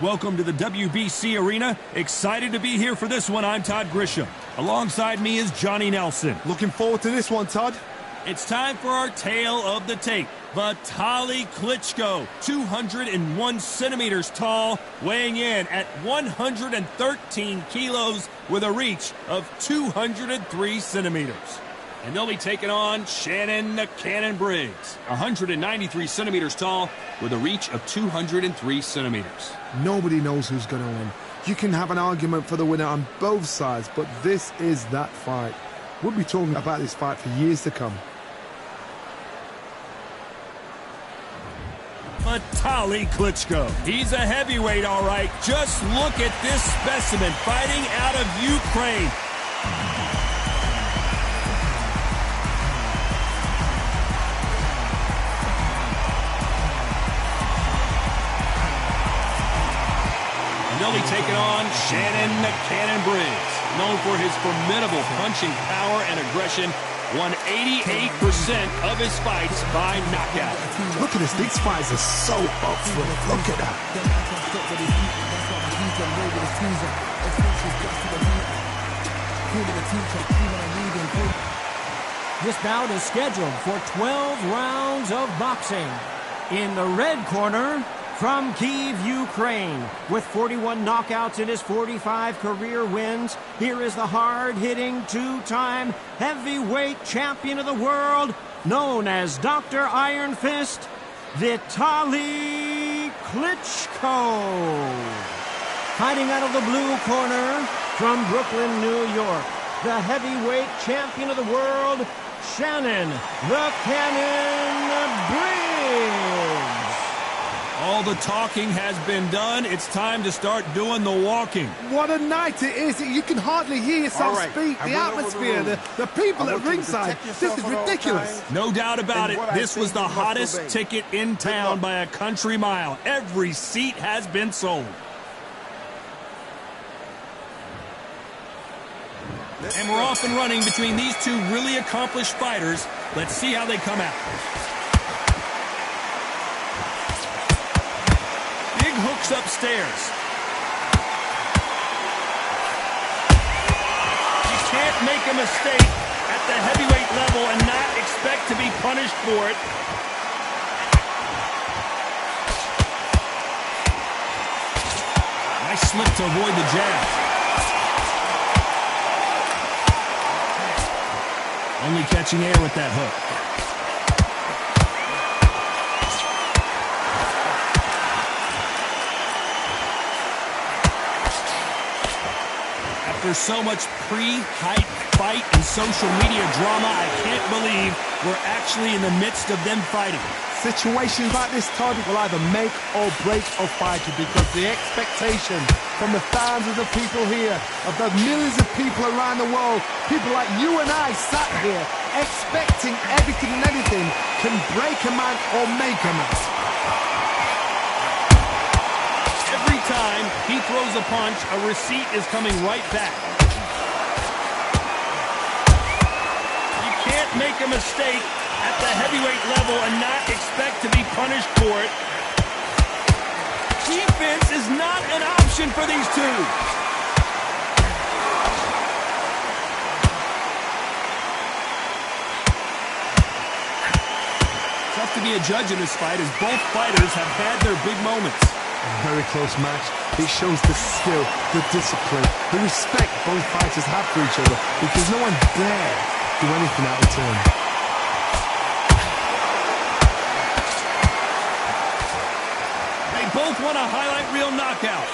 Welcome to the WBC Arena. Excited to be here for this one. I'm Todd Grisham. Alongside me is Johnny Nelson. Looking forward to this one, Todd. It's time for our tale of the tape. Vitali Klitschko, 201 centimeters tall, weighing in at 113 kilos with a reach of 203 centimeters. And they'll be taking on Shannon the Cannon Briggs, 193 centimeters tall with a reach of 203 centimeters. Nobody knows who's going to win. You can have an argument for the winner on both sides, but this is that fight. We'll be talking about this fight for years to come. Vitali Klitschko. He's a heavyweight, all right. Just look at this specimen fighting out of Ukraine. They'll be taking on Shannon the Cannon Briggs, known for his formidable punching power and aggression, won 88% of his fights by knockout. Look at this. These fights are so up front. Look at that. This bout is scheduled for 12 rounds of boxing. In the red corner, from Kyiv, Ukraine, with 41 knockouts in his 45 career wins, here is the hard-hitting two-time heavyweight champion of the world, known as Dr. Iron Fist, Vitali Klitschko. Fighting out of the blue corner, from Brooklyn, New York, the heavyweight champion of the world, Shannon the Cannon Briggs. All the talking has been done. It's time to start doing the walking. What a night it is. You can hardly hear yourself speak. The atmosphere, the people at ringside. This is ridiculous. No doubt about it. This was the hottest ticket in town by a country mile. Every seat has been sold. And we're off and running between these two really accomplished fighters. Let's see how they come out. Big hooks upstairs. You can't make a mistake at the heavyweight level and not expect to be punished for it. Nice slip to avoid the jab. Only catching air with that hook. After so much pre-hype fight and social media drama, I can't believe we're actually in the midst of them fighting. Situations like this, Todd, will either make or break a fighter, because the expectation from the thousands of people here, of the millions of people around the world, people like you and I sat here expecting everything and anything, can break a man or make a man. Every time he throws a punch, a receipt is coming right back. You can't make a mistake at the heavyweight level and not expect to be punished for it. Defense is not an option for these two. Tough to be a judge in this fight, as both fighters have had their big moments. A very close match. It shows the skill, the discipline, the respect both fighters have for each other, because no one dare do anything out of turn. Both want a highlight reel knockout.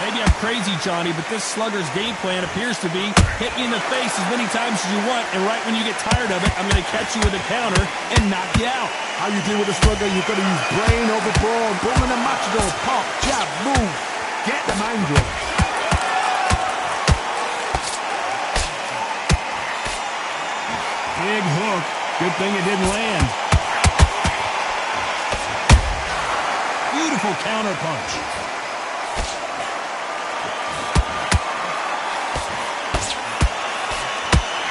Maybe I'm crazy, Johnny, but this slugger's game plan appears to be hit me in the face as many times as you want, and right when you get tired of it, I'm going to catch you with a counter and knock you out. How you deal with a slugger, you've got to use brain over ball, bull in a matador, pop, jab, move, get them angry. Big hook. Good thing it didn't land. Beautiful counter punch.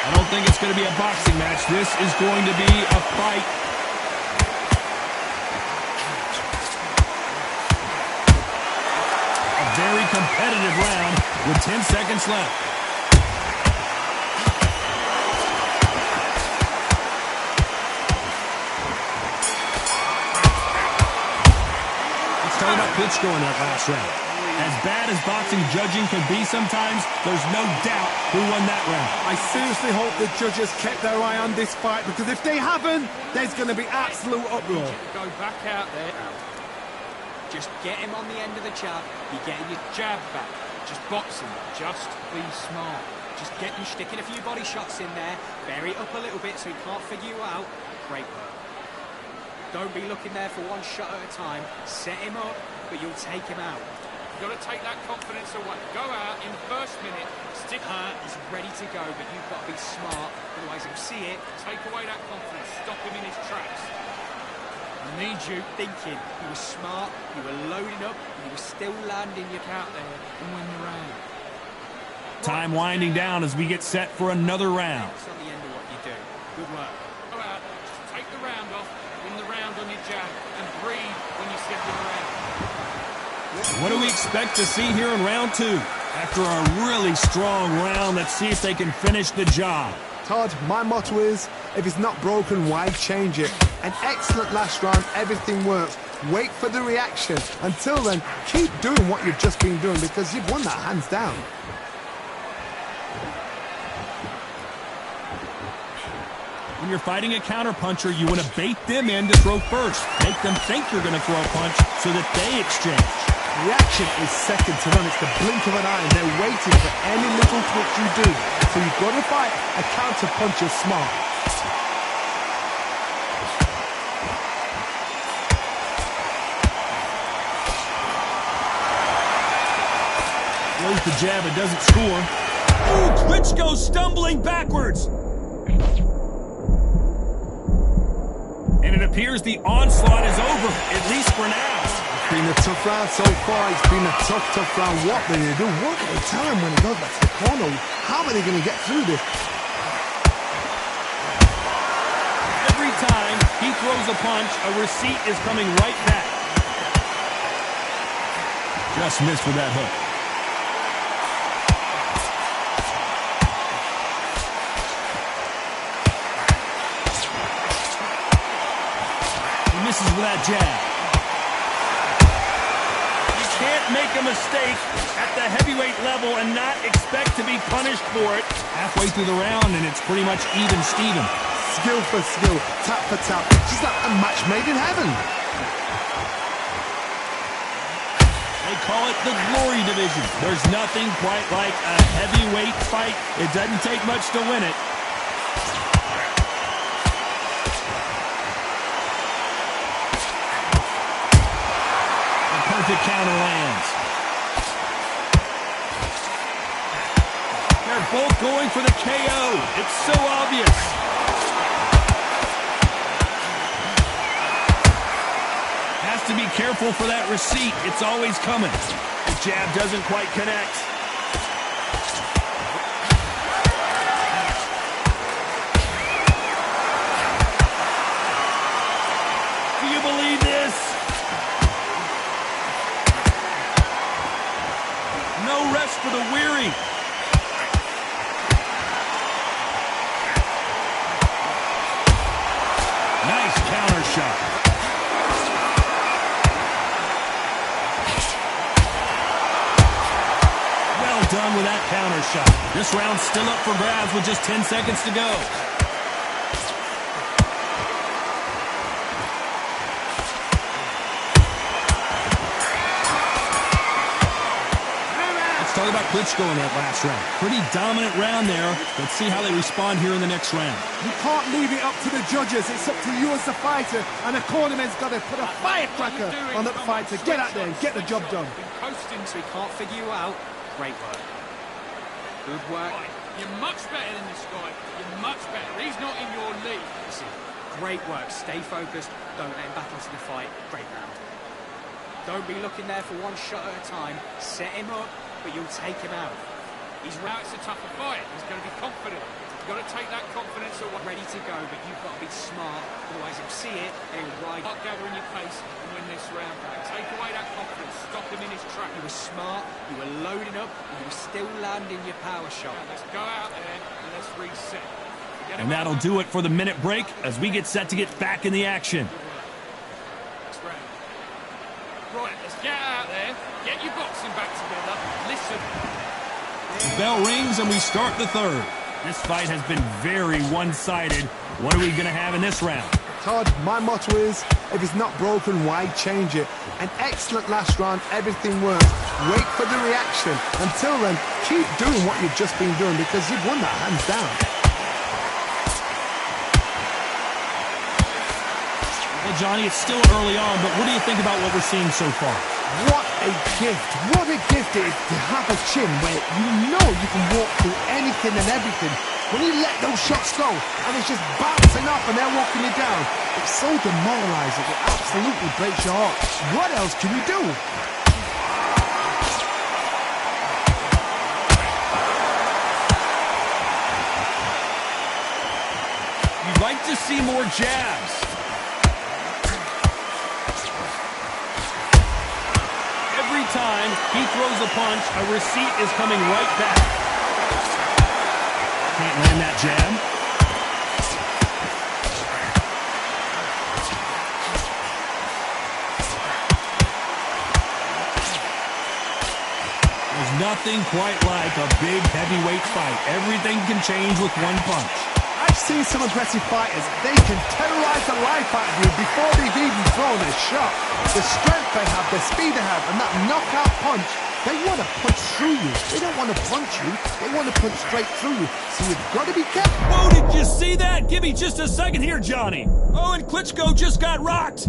I don't think it's going to be a boxing match. This is going to be a fight. A very competitive round with 10 seconds left. Let's talk about Klitschko in that last round. As bad as boxing judging can be sometimes, there's no doubt who won that round. I seriously hope the judges kept their eye on this fight, because if they haven't, there's going to be absolute uproar. Go back out there. Just get him on the end of the jab. You're getting your jab back. Just box him. Just be smart. Just get you sticking a few body shots in there. Bury it up a little bit so he can't figure you out. Great work. Don't be looking there for one shot at a time. Set him up, but you'll take him out. You've got to take that confidence away. Go out in the first minute, stick hurt, he's ready to go, but you've got to be smart, otherwise he'll see it. Take away that confidence, stop him in his tracks. I need you thinking. You were smart, you were loading up, and you were still landing your out there and win the round. Time winding down as we get set for another round. Focus on the end of what you do. Good work. Go out, just take the round off, win the round on your jab, and breathe when you step in the round. What do we expect to see here in round two? After a really strong round, let's see if they can finish the job. Todd, my motto is, if it's not broken, why change it? An excellent last round, everything works. Wait for the reaction. Until then, keep doing what you've just been doing, because you've won that hands down. When you're fighting a counterpuncher, you want to bait them in to throw first. Make them think you're going to throw a punch so that they exchange. Reaction is second to none. It's the blink of an eye, and they're waiting for any little twitch you do. So you've got to fight a counterpuncher smart. Throws the jab, it doesn't score. Ooh, Klitschko stumbling backwards. And it appears the onslaught is over, at least for now. It's been a tough round so far. It's been a tough round. What do they do? What do they tell him when he goes back to the corner? How are they going to get through this? Every time he throws a punch, a receipt is coming right back. Just missed with that hook. He misses with that jab. Can't make a mistake at the heavyweight level and not expect to be punished for it. Halfway through the round, and it's pretty much even Steven. Skill for skill, tap for tap. Just like a match made in heaven. They call it the glory division. There's nothing quite like a heavyweight fight. It doesn't take much to win it. Perfect counter lands. They're both going for the KO. It's so obvious. Has to be careful for that receipt. It's always coming. The jab doesn't quite connect. Do you believe this? No rest for the weary. Nice counter shot. Well done with that counter shot. This round's still up for grabs with just 10 seconds to go. Talk about Klitschko in that last round. Pretty dominant round there. Let's see how they respond here in the next round. You can't leave it up to the judges. It's up to you as the fighter, and the cornerman's got to put a firecracker on that fighter. Get out there and get the job done. Coasting so he can't figure you out. Great work. Good work. You're much better than this guy. You're much better. He's not in your league. Listen, great work. Stay focused. Don't let him back into the fight. Great round. Don't be looking there for one shot at a time. Set him up, but you'll take him out. He's now, it's a tougher fight. He's going to be confident. You've got to take that confidence away. Ready to go, but you've got to be smart. Otherwise, he'll see it and he'll ride. Start gathering your pace and win this round back. Take away that confidence. Stop him in his track. You were smart, you were loading up, and you were still landing your power shot. Let's go out there and let's reset. And that'll do it for the minute break as we get set to get back in the action. Next round. Right, let's get out there. Get your boxing back together. Listen. The bell rings and we start the third. This fight has been very one-sided. What are we going to have in this round? Todd, my motto is, if it's not broken, why change it? An excellent last round, everything works. Wait for the reaction. Until then, keep doing what you've just been doing because you've won that hands down. Well, Johnny, it's still early on, but what do you think about what we're seeing so far? What a gift. What a gift it is to have a chin where you know you can walk through anything and everything. When you let those shots go and it's just bouncing up and they're walking you down, it's so demoralizing. It absolutely breaks your heart. What else can you do? You'd like to see more jabs. Every time he throws a punch, a receipt is coming right back. Can't land that jab. There's nothing quite like a big heavyweight fight. Everything can change with one punch. I've seen some aggressive fighters. They can terrorize the life out of you before they've even thrown a shot. The strength they have, the speed they have, and that knockout punch, they want to punch through you. They don't want to punch you. They want to punch straight through you. So you've got to be careful. Whoa, did you see that? Give me just a second here, Johnny. Oh, and Klitschko just got rocked.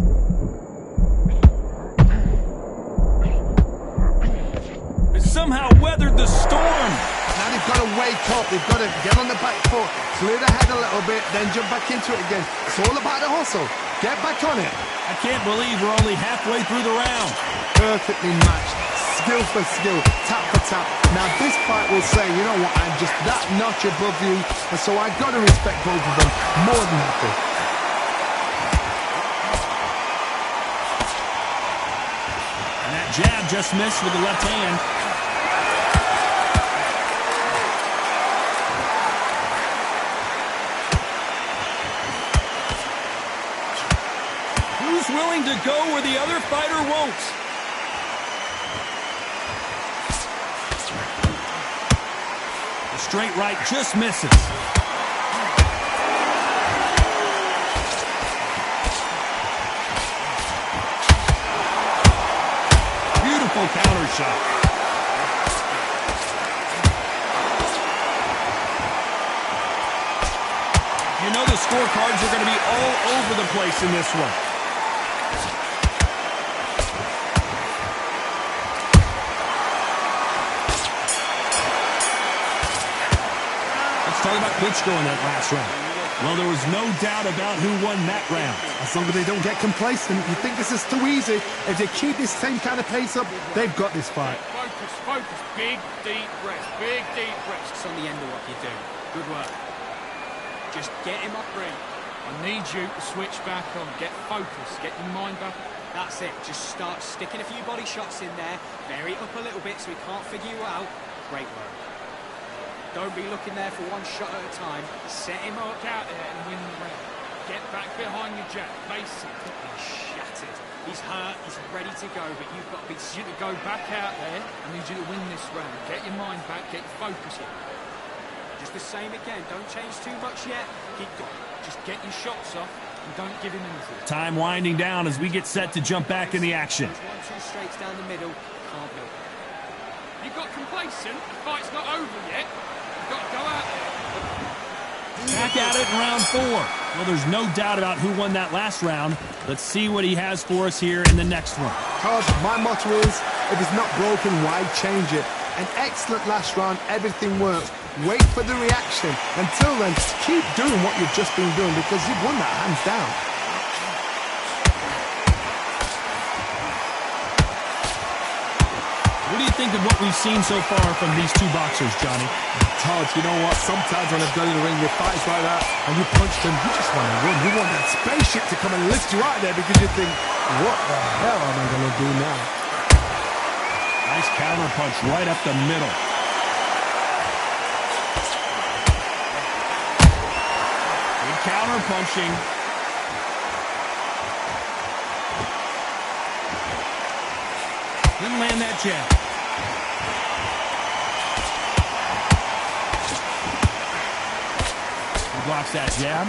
They somehow weathered the storm. Now they've got to wake up. They've got to get on the back foot, clear the head a little bit, then jump back into it again. It's all about the hustle. Get back on it. I can't believe we're only halfway through the round. Perfectly matched. Skill for skill, tap for tap. Now this fight will say, you know what, I'm just that notch above you, and so I've got to respect both of them more than happy. And that jab just missed with the left hand. Who's willing to go where the other fighter won't? Straight right just misses. Beautiful counter shot. You know the scorecards are going to be all over the place in this one. Talk about Klitschko in that last round. Well, there was no doubt about who won that round. As long as they don't get complacent, you think this is too easy. If they keep this same kind of pace up, they've got this fight. Focus, focus. Big, deep breath. Big, deep breath. It's on the end of what you do. Good work. Just get him up. I need you to switch back on. Get focused. Get your mind back. That's it. Just start sticking a few body shots in there. Vary it up a little bit so he can't figure you out. Great work. Don't be looking there for one shot at a time. Set him up. Look out there and win the round. Get back behind your jab. Face it. He's shattered. He's hurt. He's ready to go, but you've got to be... You to go back out there. I need you to win this round. Get your mind back. Get your focus up. Just the same again. Don't change too much yet. Keep going. Just get your shots off and don't give him anything. Time winding down as we get set to jump back in the action. 1-2 straights down the middle. Can't build. You got complacent. The fight's not over yet. You've got to go out there. Back at it in round 4. Well, there's no doubt about who won that last round. Let's see what he has for us here in the next one. Todd, my motto is, if it's not broken, why change it? An excellent last round, everything works. Wait for the reaction. Until then, keep doing what you've just been doing because you've won that hands down. What do you think of what we've seen so far from these two boxers, Johnny? Todd, you know what? Sometimes when I've done in the ring, you fight like that, and you punch them, you just want to run. You want that spaceship to come and lift you out there because you think, what the hell am I going to do now? Nice counter punch right up the middle. Good counter punching. Didn't land that jab. He blocks that jab.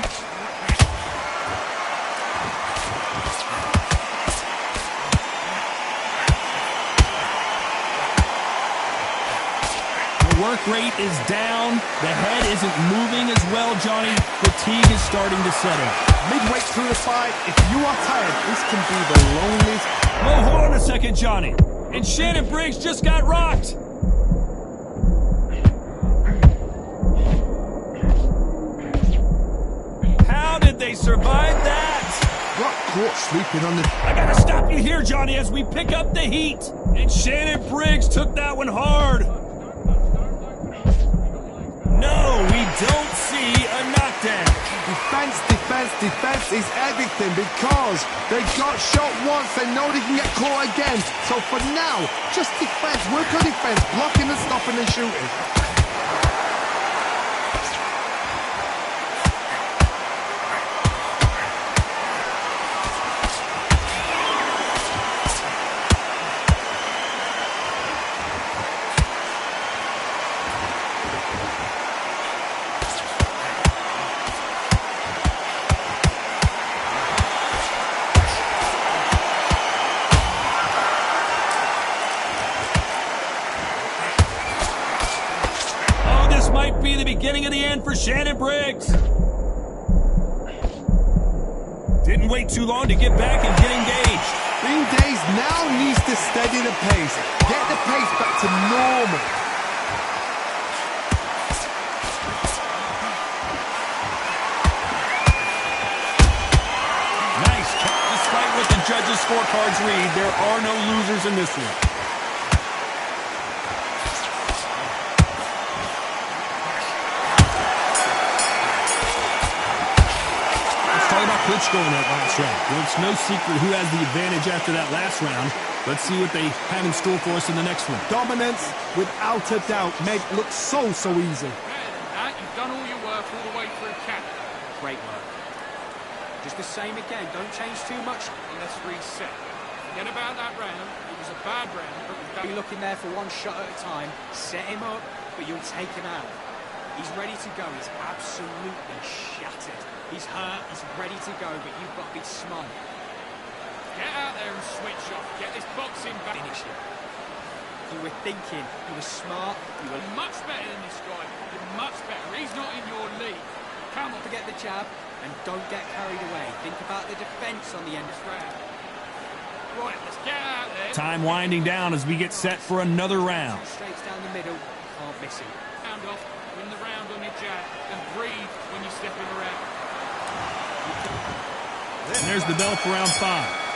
The work rate is down. The head isn't moving as well, Johnny. Fatigue is starting to set in. Midway through the fight, if you are tired, this can be the loneliest. Oh, hold on a second, Johnny. And Shannon Briggs just got rocked. How did they survive that? Got caught sleeping on the... I gotta stop you here, Johnny, as we pick up the heat. And Shannon Briggs took that one hard. No, we don't see a knockdown. Defense, defense, defense is everything because they got shot once, they know they can get caught again. So for now, just defense, work on defense, blocking and stopping and shooting. Might be the beginning of the end for Shannon Briggs. Didn't wait too long to get back and get engaged. Being dazed now needs to steady the pace. Get the pace back to normal. Nice. Despite what the judges' scorecards read, there are no losers in this one. Klitschko in that last round. Well, it's no secret who has the advantage after that last round. Let's see what they have in store for us in the next one. Dominance, without a doubt, made it look so easy. Better than that, you've done all your work all the way through cap. Great work. Just the same again. Don't change too much. Let's reset. Forget about that round. It was a bad round, but we've done... Be looking there for one shot at a time. Set him up, but you'll take him out. He's ready to go. He's absolutely shattered. He's hurt. He's ready to go, but you've got to be smart. Get out there and switch off. Get this boxing back. Finish it. You were thinking. You were smart. You were much better than this guy. You're much better. He's not in your league. Come on. Forget the jab and don't get carried away. Think about the defense on the end of the round. Right, let's get out there. Time winding down as we get set for another round. Straights down the middle. Can't miss him. Round off. Win the round on your jab and breathe when you step in around. And there's the bell for round 5.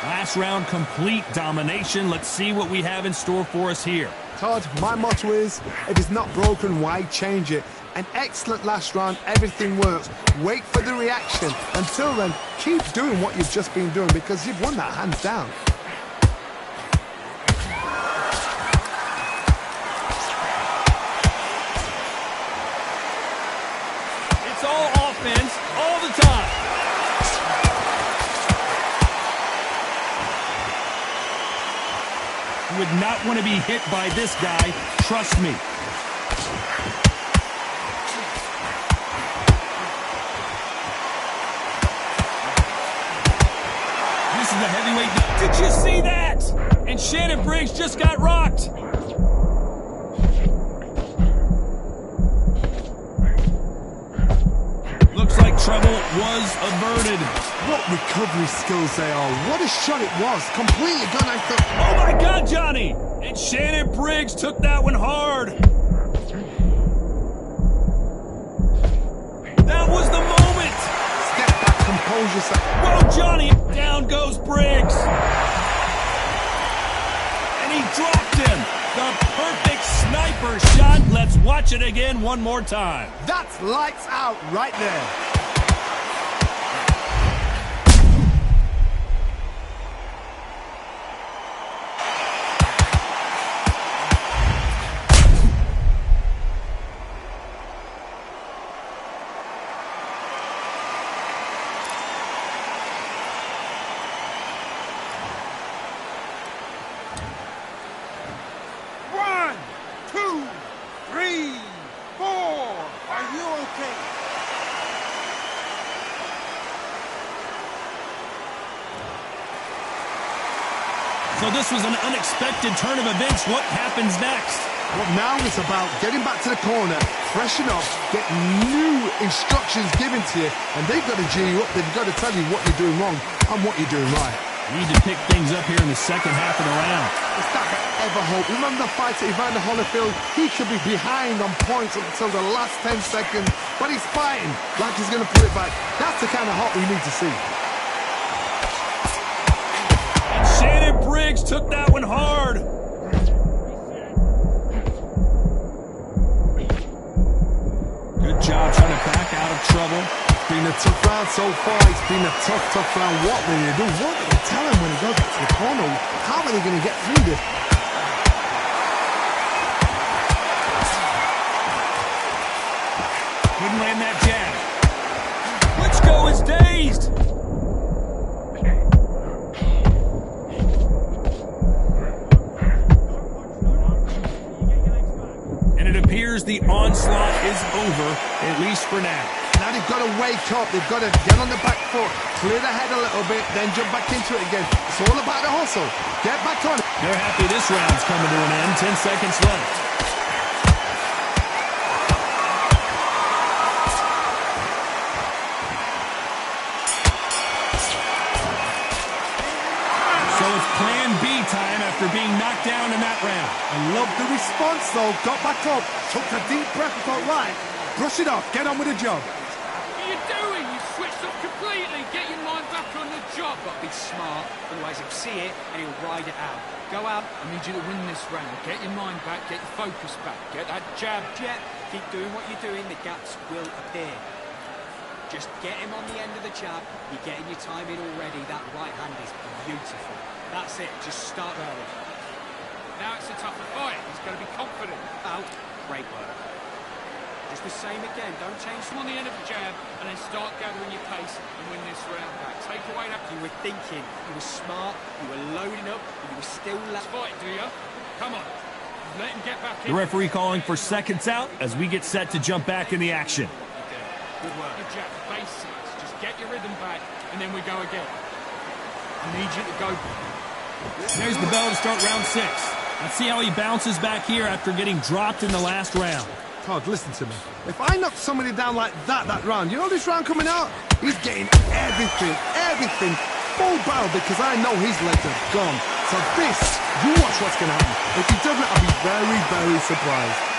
Last round, complete domination. Let's see what we have in store for us here. Todd, my motto is, if it's not broken, why change it? An excellent last round, everything works. Wait for the reaction. Until then, keep doing what you've just been doing because you've won that hands down. It's all offense, all the time. You would not want to be hit by this guy, trust me. This is the heavyweight. Did you see that? And Shannon Briggs just got rocked. Looks like trouble was averted. What recovery skills they are. What a shot it was. Completely gone. I thought... Oh my God, Johnny! And Shannon Briggs took that one hard. That was the moment. Step back, compose yourself. Whoa, Johnny! Down goes Briggs. And he dropped him. The perfect sniper shot. Let's watch it again one more time. That's lights out right there. So this was an unexpected turn of events. What happens next? Well, now it's about getting back to the corner, freshen up, get new instructions given to you, and they've got to G you up. They've got to tell you what you're doing wrong and what you're doing right. Need to pick things up here in the second half of the round. It's that I ever hope. Remember the fight at Evander Holyfield? He could be behind on points up until the last 10 seconds, but he's fighting like he's going to pull it back. That's the kind of hope we need to see. And Shannon Briggs took that one hard. Good job trying to back out of trouble. Been a tough round so far. It's been a tough round. What will they do? What will they tell him when he goes back to the corner? How are they going to get through this? Couldn't land that jab. Klitschko is dazed. And it appears the onslaught is over, at least for now. Now they've got to wake up. They've got to get on the back foot, clear the head a little bit, then jump back into it again. It's all about the hustle. Get back on it. They're happy this round's coming to an end. 10 seconds left. So it's plan B time after being knocked down in that round. I love the response though. Got back up, took a deep breath, thought, right, brush it off, get on with the job. What are you doing? You switched up completely. Get your mind back on the job. Got to be smart, otherwise he'll see it and he'll ride it out. Go out. I need you to win this round. Get your mind back. Get your focus back. Get that jab. Jet, keep doing what you're doing. The gaps will appear. Just get him on the end of the jab. You're getting your time in already. That right hand is beautiful. That's it. Just start early. Now it's a tougher fight. He's going to be confident. Out. Great work. Just the same again. Don't change. Come on the end of the jab and then start gathering your pace and win this round back. Take away that. You were thinking. You were smart. You were loading up. And you were still fight, do you? Come on. Let him get back in. The referee calling for seconds out as we get set to jump back in the action. Good work. Good jab. Basics. Just get your rhythm back and then we go again. I need you to go. There's the bell to start round 6. Let's see how he bounces back here after getting dropped in the last round. Todd, listen to me. If I knock somebody down like that round, you know this round coming out? He's getting everything full barrel because I know his legs are gone. So this, you watch what's going to happen. If he doesn't, I'll be very surprised.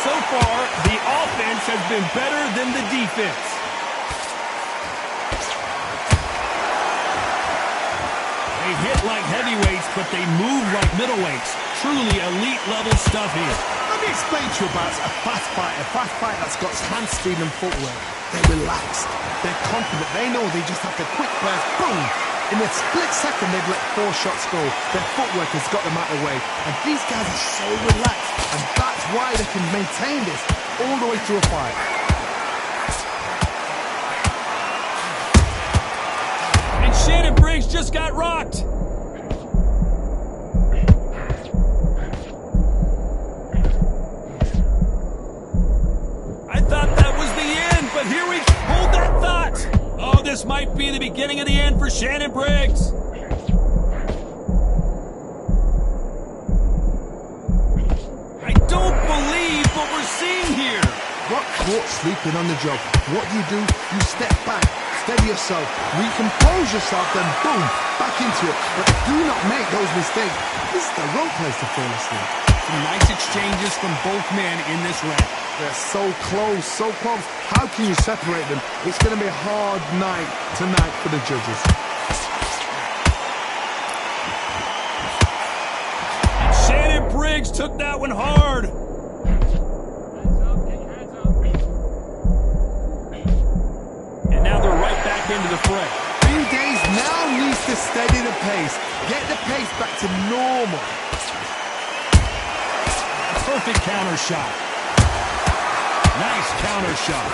So far, the offense has been better than the defense. They hit like heavyweights, but they move like middleweights. Truly elite-level stuff here. Let me explain to you about a fast fight that's got hand speed and footwork. They're relaxed. They're confident. They know they just have to quick burst, boom. In a split second, they've let 4 shots go. Their footwork has got them out of the way. And these guys are so relaxed. And that's why they can maintain this all the way through a fight. And Shannon Briggs just got rocked. I thought that was the end, but here we hold that thought. Oh, this might be the beginning of the end for Shannon Briggs. I don't believe what we're seeing here. Got caught sleeping on the job. What do? You step back, steady yourself, recompose yourself, then boom, back into it. But do not make those mistakes. This is the wrong place to fall asleep. Some nice exchanges from both men in this round. They're so close, so close. How can you separate them? It's going to be a hard night tonight for the judges. And Shannon Briggs took that one hard. And now they're right back into the fray. Days now needs to steady the pace. Get the pace back to normal. Perfect counter shot. Nice counter shot.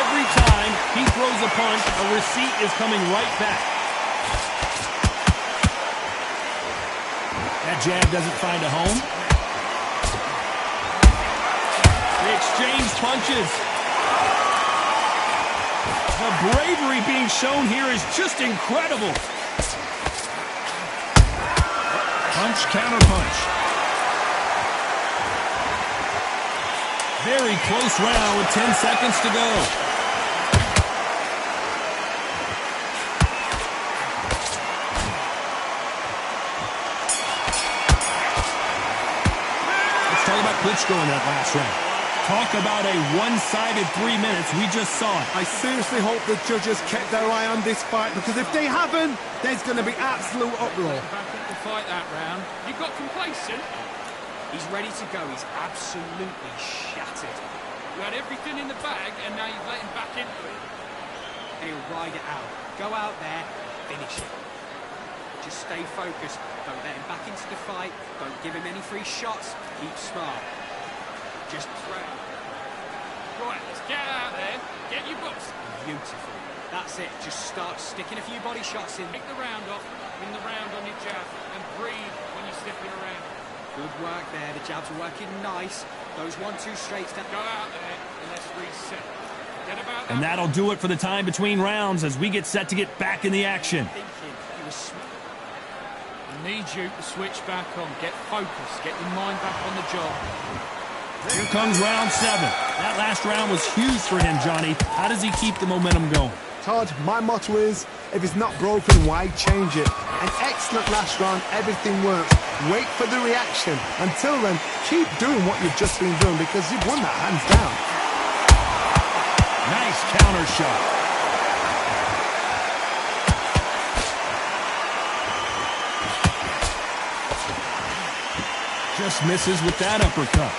Every time he throws a punch, a receipt is coming right back. That jab doesn't find a home. They exchange punches. The bravery being shown here is just incredible. Punch, counter punch. Very close round with 10 seconds to go. Let's talk about Klitschko in that last round. Talk about a one-sided 3 minutes. We just saw it. I seriously hope the judges kept their eye on this fight, because if they haven't, there's going to be absolute uproar. Back into the fight that round. You got complacent. He's ready to go. He's absolutely shattered. You had everything in the bag, and now you've let him back into it. And he'll ride it out. Go out there, finish it. Just stay focused. Don't let him back into the fight. Don't give him any free shots. Keep smart. Just throw. Right, let's get out there. Get your books. Beautiful. That's it. Just start sticking a few body shots in. Take the round off. Win the round on your jab. And breathe when you're stepping around. Good work there. The jabs are working nice. Those 1-2 straights. Go out there and let's reset. Forget about that. And that'll do it for the time between rounds as we get set to get back in the action. Thinking he was smart. I need you to switch back on. Get focused. Get your mind back on the job. Here comes round 7. That last round was huge for him, Johnny. How does he keep the momentum going? Todd, my motto is, if it's not broken, why change it? An excellent last round, everything works. Wait for the reaction. Until then, keep doing what you've just been doing, because you've won that hands down. Nice counter shot. Just misses with that uppercut.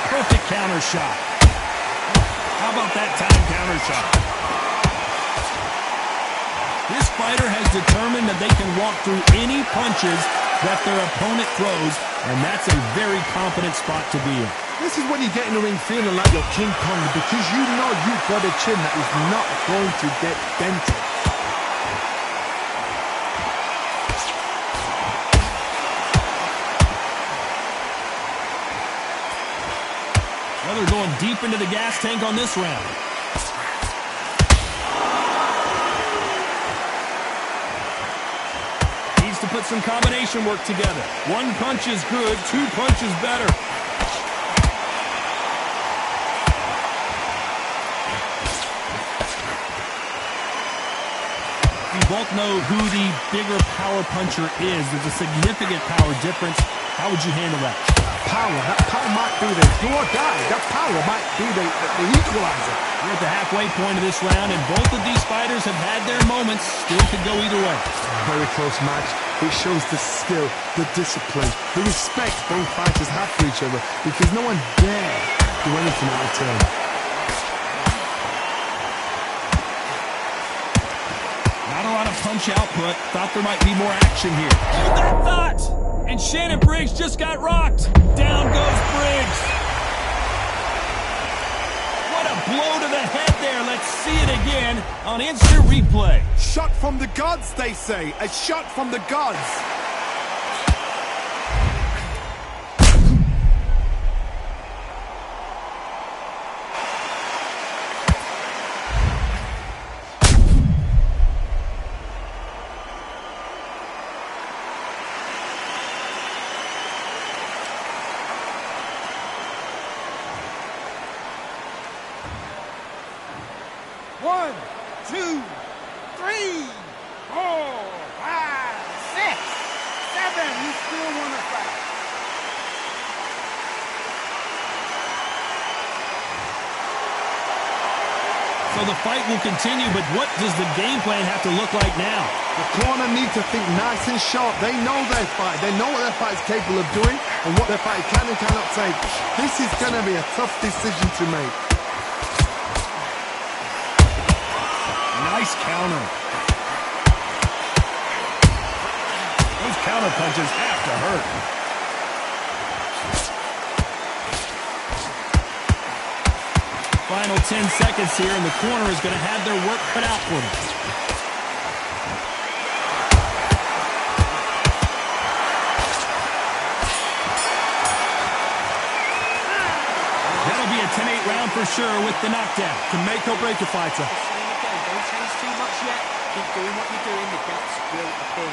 Perfect counter shot. How about that time counter shot? This fighter has determined that they can walk through any punches that their opponent throws, and that's a very confident spot to be in. This is when you get in the ring feeling like you're King Kong, because you know you've got a chin that is not going to get dented. Well, they're going deep into the gas tank on this round. Needs to put some combination work together. One punch is good, 2 punches better. We both know who the bigger power puncher is. There's a significant power difference. How would you handle that? That power might be the do or die. That power might be the equalizer. We're at the halfway point of this round, and both of these fighters have had their moments. Still could go either way. Very close match. It shows the skill, the discipline, the respect both fighters have for each other, because no one dare do anything out of turn. Not a lot of punch output. Thought there might be more action here. Hold that thought! And Shannon Briggs just got rocked. Down goes Briggs. What a blow to the head there. Let's see it again on instant replay. Shot from the gods, they say. A shot from the gods. One, two, 3, 4, 5, 6, 7. You still want to fight. So the fight will continue, but what does the game plan have to look like now? The corner need to think nice and sharp. They know their fight. They know what their fight is capable of doing and what their fight can and cannot take. This is going to be a tough decision to make. Nice counter. Those counter punches have to hurt. Final 10 seconds here, and the corner is going to have their work cut out for them. That'll be a 10-8 round for sure with the knockdown. To make or break a fighter. Don't change too much yet. Keep doing what you're doing. The gaps will appear.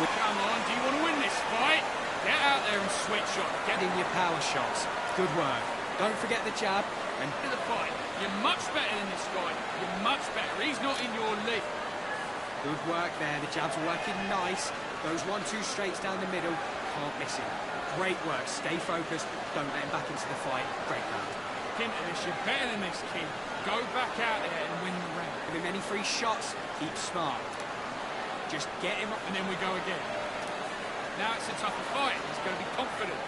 Come on, do you want to win this fight? Get out there and switch up. Get in your power shots. Good work. Don't forget the jab. And to the fight. You're much better than this guy. You're much better. He's not in your league. Good work there. The jab's working nice. Those 1-2 straights down the middle. Can't miss him. Great work. Stay focused. Don't let him back into the fight. Great round. Into this. You're better than this, kid. Go back out there and win the round. Give him any free shots. Keep smart. Just get him up. And then we go again. Now it's a tougher fight. He's going to be confident.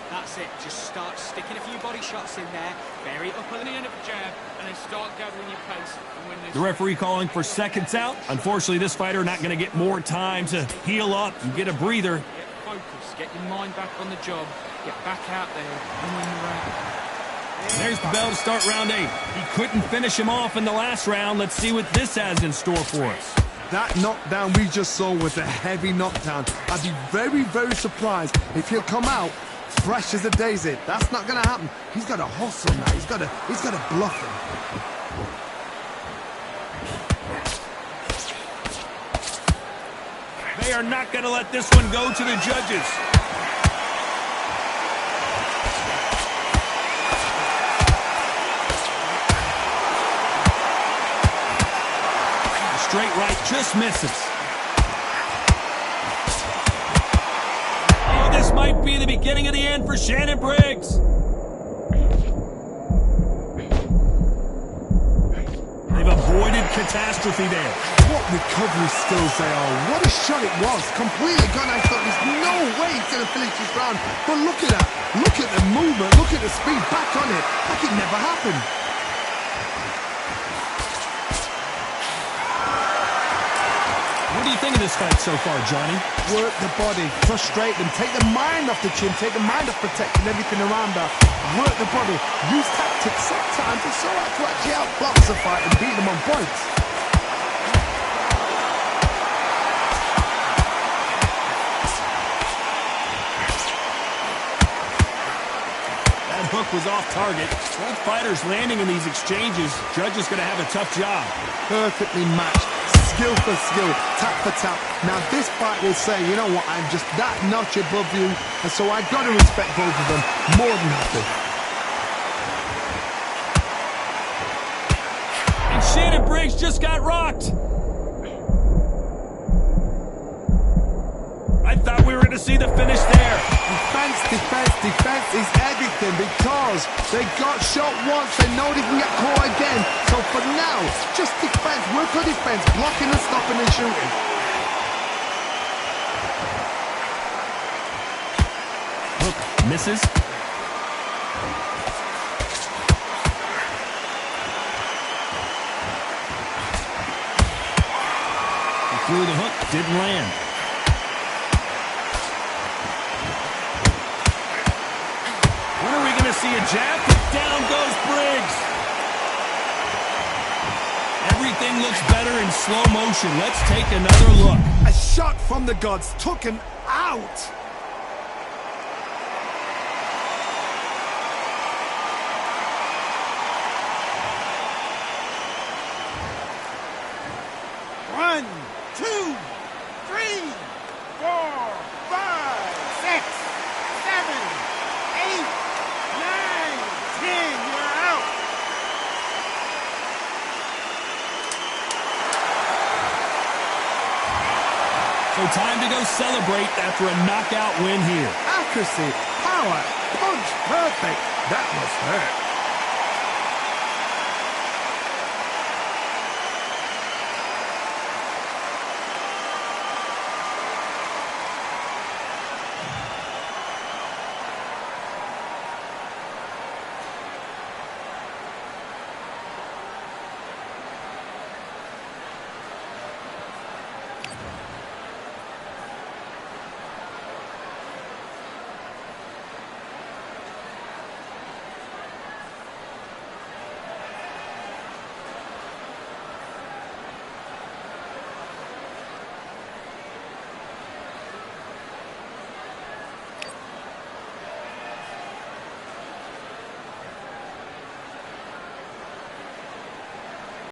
That's it. Just start sticking a few body shots in there. Bury it up At the end of a jab, and then start gathering your pace and win this. The referee calling for seconds out. Unfortunately, this fighter not going to get more time to heal up and get a breather. Get focused. Get your mind back on the job. Get back out there and win the round. There's the bell to start round 8. He couldn't finish him off in the last round. Let's see what this has in store for us. That knockdown we just saw was a heavy knockdown. I'd be very, very surprised if he'll come out fresh as a daisy. That's not going to happen. He's got to hustle now. He's got to bluff him. They are not going to let this one go to the judges. The straight right just misses. This might be the beginning of the end for Shannon Briggs. They've avoided catastrophe there. What recovery skills they are. What a shot it was. Completely gone. I thought there's no way he's going to finish this round. But look at that. Look at the movement. Look at the speed. Back on it. Like it never happened. What do you think of this fight so far, Johnny? Work the body, frustrate them, take the mind off the chin, take the mind off protecting everything around her. Work the body, use tactics sometimes. It's so hard to actually outbox the fight and beat them on points. That hook was off target. Both fighters landing in these exchanges. Judge is going to have a tough job. Perfectly matched. Skill for skill, tap for tap. Now this fight will say, you know what, I'm just that notch above you, and so I got to respect both of them more than happy. And Shannon Briggs just got rocked. I thought we were going to see the finish there. Defense, defense, defense is everything because they got shot once, they know they can get caught again. So for now, just defense, work on defense, blocking and stopping and shooting. Hook misses. He threw the hook, didn't land. When are we going to see a jab? Down goes Briggs. Everything looks better in slow motion. Let's take another look. A shot from the gods took him out. One, 2, 3, 4, 5, 6, 7, 8, 9, 10. You're out. So time to go celebrate after a knockout win here. Accuracy, power, punch, perfect. That must hurt.